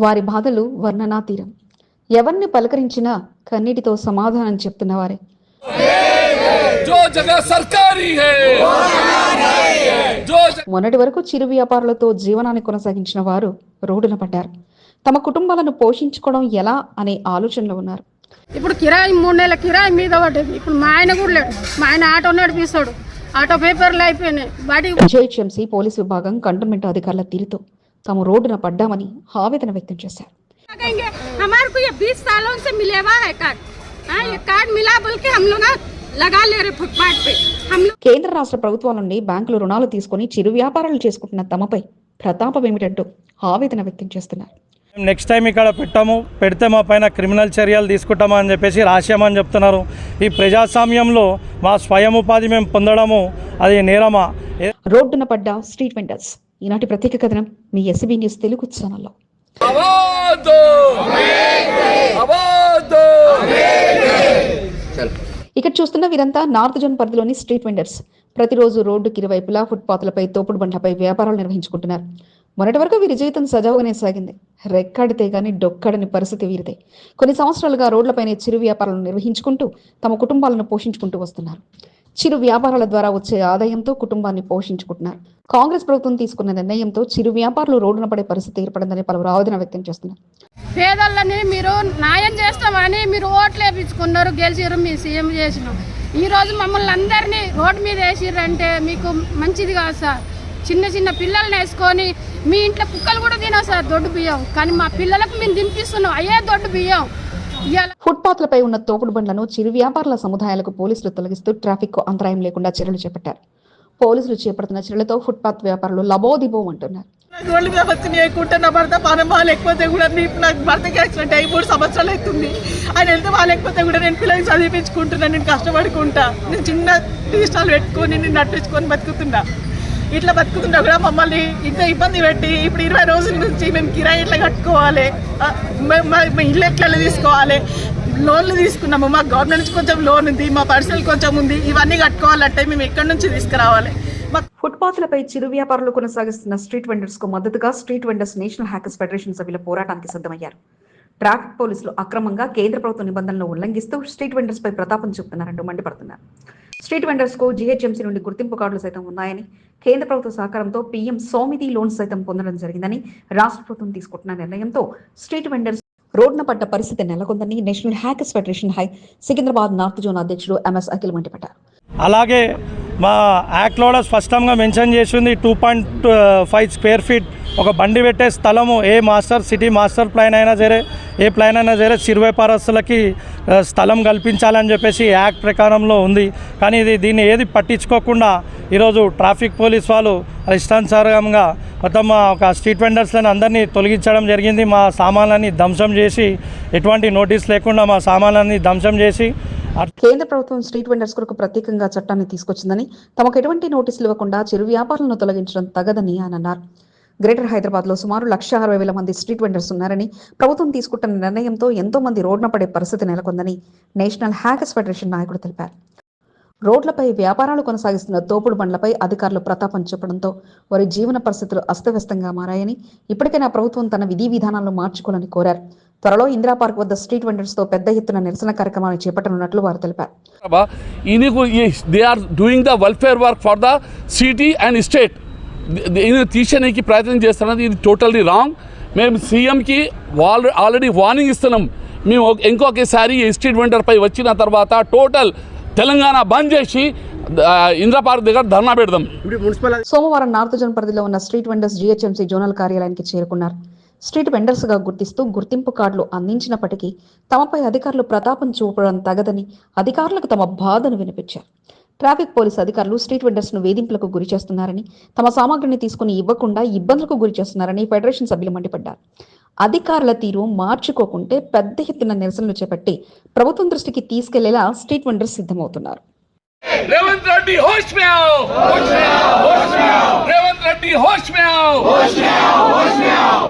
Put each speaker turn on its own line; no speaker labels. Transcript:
వారి బాధలు వర్ణనాతీరం. ఎవరిని పలకరించినా కన్నీటితో సమాధానం చెప్తున్నవారే. మొన్నటి వరకు చిరు వ్యాపారులతో జీవనాన్ని కొనసాగించిన వారు రోడ్డున పడ్డారు. తమ కుటుంబాలను పోషించుకోవడం ఎలా అనే ఆలోచనలో ఉన్నారు.
ఇప్పుడు కిరాయి 3 నెలల కిరాయి మీద పడ్డది. ఇప్పుడు మా ఆయన కూడా లేడు. మా ఆయన ఆటో నడిపిస్తాడు. ఆటో పేపర్లు అయిపోయినాయి.
జీహెచ్ఎంసీ పోలీసు విభాగం కంటోన్మెంట్ అధికారుల తీరుతో తాము రోడ్డున పడ్డామని ఆవేదన వ్యక్తం చేశారు. కేంద్ర రాష్ట్ర ప్రభుత్వాల నుండి బ్యాంకులు రుణాలు తీసుకుని చిరు వ్యాపారాలు చేసుకుంటున్న తమపై ప్రతాపం ఏమిటంటూ ఆవేదన వ్యక్తం చేస్తున్నారు.
నెక్స్ట్ టైం ఇక్కడ పెడితే మా పైన క్రిమినల్ చర్యలు తీసుకుంటామని చెప్పేసి రాశామని చెప్తున్నారు. ఈ ప్రజాస్వామ్యంలో మా స్వయం ఉపాధి మేము పొందడము అది నేరమా?
రోడ్డున పడ్డ స్ట్రీట్ వెండర్స్ ఈనాటి ప్రత్యేక కథనం మీ ఎస్బీ న్యూస్ తెలుగు ఛానల్లో. ఇక్కడ చూస్తున్న వీరంతా నార్త్ జోన్ పరిధిలోని స్ట్రీట్ వెండర్స్. ప్రతిరోజు రోడ్డుకి ఇరువైపులా ఫుట్పాత్లపై తోపుడు బండ్లపై వ్యాపారాలు నిర్వహించుకుంటున్నారు. మొన్నటి వరకు వీరి జీవితం సజావుగానే సాగింది. రెక్కడితే గాని డొక్కడని పరిస్థితి వీరిదే. కొన్ని సంవత్సరాలుగా రోడ్లపైనే చిరు వ్యాపారాలను నిర్వహించుకుంటూ తమ కుటుంబాలను పోషించుకుంటూ వస్తున్నారు. చిరు వ్యాపారాల ద్వారా వచ్చే ఆదాయంతో కుటుంబాన్ని పోషించుకుంటున్నారు. కాంగ్రెస్ ప్రభుత్వం తీసుకున్న నిర్ణయంతో చిరు వ్యాపారులు రోడ్డున పడే పరిస్థితి ఏర్పడిందని పలువురు ఆవేదన వ్యక్తం చేస్తున్నారు.
పేదలని మీరు న్యాయం చేస్తామని మీరు ఓట్లు వేయించుకున్నారు, గెలిచిరు, మీ సీఎం చేసినాం. ఈ రోజు మమ్మల్ని అందరినీ రోడ్డు మీద వేసిర్రంటే మీకు మంచిది కాదు సార్. చిన్న చిన్న పిల్లల్ని వేసుకొని మీ ఇంట్లో కుక్కలు కూడా తినావు సార్ దొడ్డు బియ్యం, కానీ మా పిల్లలకు మేము దింపిస్తున్నాం అయ్యే దొడ్డు బియ్యం.
ఫుట్పాత్లపై ఉన్న తోపుడు బండ్లను చిరు వ్యాపారుల సముదాయాలకు పోలీసులు తొలగిస్తూ ట్రాఫిక్ అంతరాయం లేకుండా చర్యలు చేపట్టారు. పోలీసులు చేపడుతున్న చర్యలతో ఫుట్పాత్ వ్యాపారులు లబోదిబో అంటున్నారు.
రోడ్ల వ్యవస్థ లేకుంటే నా భర్త పానమా లేకపోతే కూడా నాకు భర్తకి యాక్సిడెంట్ అయ్యి 3 సంవత్సరాలు అవుతుంది. ఆయన వెళ్తే లేకపోతే కూడా నేను పిల్లలకి చదివించుకుంటున్నా, నేను కష్టపడుకుంటా, నేను చిన్న టీ స్టాల్ పెట్టుకొని నేను నడిపించుకొని బతుకుతున్నా. ఇట్లా బతుకుతున్నా కూడా మమ్మల్ని ఇంత ఇబ్బంది పెట్టి ఇప్పుడు 20 రోజుల నుంచి మేము కిరాయి ఎట్లా కట్టుకోవాలి, మా ఇల్లు ఎట్లా తీసుకోవాలి, లోన్లు తీసుకున్నాము, మా గవర్నమెంట్ నుంచి కొంచెం లోన్ ఉంది, మా పర్సనల్ కొంచెం ఉంది, ఇవన్నీ కట్టుకోవాలంటే మేము ఎక్కడి నుంచి తీసుకురావాలి?
ఫుట్పాత్లపై చిరు వ్యాపారులు కొనసాగిస్తున్న స్ట్రీట్ వెండర్స్ కు మద్దతుగా street vendors national hawkers federation సభ్యుల పోరాటానికి సిద్ధమయ్యారు. ట్రాఫిక్ పోలీసులు అక్రమంగా కేంద్ర ప్రభుత్వ నిబంధనలు ఉల్లంఘిస్తూ స్ట్రీట్ వెండర్స్ పై ప్రతాపం చూపుతున్నారంటూ మండిపడుతున్నారు. స్ట్రీట్ వెండర్స్ కు జీహెచ్ఎంసీ నుండి గుర్తింపు కార్డులు సైతం ఉన్నాయని, కేంద్ర ప్రభుత్వ సహకారంతో పీఎం స్వనిధి లోన్స్ సైతం పొందడం జరిగిందని, రాష్ట్ర ప్రభుత్వం తీసుకుంటున్న నిర్ణయంతో స్ట్రీట్ వెండర్స్ రోడ్డున పడ్డ పరిస్థితి నెలకొందని నేషనల్ హ్యాకర్స్ ఫెడరేషన్ హై సికింద్రాబాద్ నార్త్ జోన్ అధ్యక్షుడు ఎంఎస్ అఖిల్ మండిపడ్డారు.
అలాగే మా యాక్ట్లో స్పష్టంగా మెన్షన్ చేసింది 2.5 స్క్వేర్ ఫీట్ ఒక బండి పెట్టే స్థలము ఏ సిటీ మాస్టర్ ప్లాన్ అయినా సరే, ఏ ప్లాన్ అయినా సరే చిరు వ్యాపారస్తులకి స్థలం కల్పించాలని చెప్పేసి యాక్ట్ ప్రకారంలో ఉంది. కానీ దీన్ని ఏది పట్టించుకోకుండా ఈరోజు ట్రాఫిక్ పోలీస్ వాళ్ళు ఇష్టానుసారంగా మొత్తం ఒక స్ట్రీట్ వెండర్స్లను అందరినీ తొలగించడం జరిగింది. మా సామాన్లన్నీ ధ్వంసం చేసి, ఎటువంటి నోటీస్ లేకుండా మా సామాన్లన్నీ ధ్వంసం చేసి,
కేంద్ర ప్రభుత్వం స్ట్రీట్ వెండర్స్ కొరకు ప్రత్యేకంగా చట్టాన్ని తీసుకొచ్చిందని, తమకు ఎటువంటి నోటీసులు ఇవ్వకుండా చిరు వ్యాపారులను తొలగించడం తగదని ఆయన అన్నారు. గ్రేటర్ హైదరాబాద్ లో సుమారు 1,60,000 మంది స్ట్రీట్ వెండర్స్ ఉన్నారని, ప్రభుత్వం తీసుకుంటున్న నిర్ణయంతో ఎంతో మంది రోడ్డున పడే పరిస్థితి నెలకొందని నేషనల్ హ్యాకర్స్ ఫెడరేషన్ నాయకుడు తెలిపారు. రోడ్లపై వ్యాపారాలు కొనసాగిస్తున్న తోపుడు బండ్లపై అధికారులు ప్రతాపం చూపడంతో వారి జీవన పరిస్థితులు అస్తవ్యస్తంగా మారాయని, ఇప్పటికైనా ప్రభుత్వం తన విధి విధానాలను మార్చుకోవాలని కోరారు. త్వరలో ఇందిరా పార్క్ వద్ద స్ట్రీట్ వెండర్స్ తో పెద్ద ఎత్తున నిరసన కార్యక్రమాన్ని చేపట్టనున్నట్లు వారు తెలిపారు.
They are doing the welfare work for the city and state. తీసేయడానికి ప్రయత్నం చేస్తున్నది ఇది టోటల్లీ రాంగ్. మేము సీఎంకి ఆల్రెడీ వార్నింగ్ ఇస్తున్నాం. మేము ఇంకొకసారి స్ట్రీట్ వెండర్పై వచ్చిన తర్వాత టోటల్ తెలంగాణ బంద్ చేసి ఇందిరా పార్క్ దగ్గర ధర్నా పెడదాం.
సోమవారం నార్త్ జోన్ పరిధిలో ఉన్న స్ట్రీట్ వెండర్స్ జీహెచ్ఎంసీ జోనల్ కార్యాలయానికి చేరుకున్నారు. స్ట్రీట్ వెండర్స్ గా గుర్తిస్తూ గుర్తింపు కార్డులు అందించినప్పటికీ తమపై అధికారులు ప్రతాపం చూపడం తగదని అధికారులకు తమ బాధను వినిపించారు. ట్రాఫిక్ పోలీసు అధికారులు స్ట్రీట్ వెండర్స్ ను వేధింపులకు గురి చేస్తున్నారని, తమ సామాగ్రిని తీసుకుని ఇవ్వకుండా ఇబ్బందులకు గురి చేస్తున్నారని ఫెడరేషన్ సభ్యులు మండిపడ్డారు. అధికారుల తీరు మార్చుకోకుంటే పెద్ద ఎత్తున నిరసనలు చేపట్టి ప్రభుత్వం దృష్టికి తీసుకెళ్లేలా స్ట్రీట్ వెండర్స్ సిద్ధమవుతున్నారు.
రేవంత్ రెడ్డి హోష్ మే आओ, రేవంత్ రెడ్డి హోష్ మే आओ.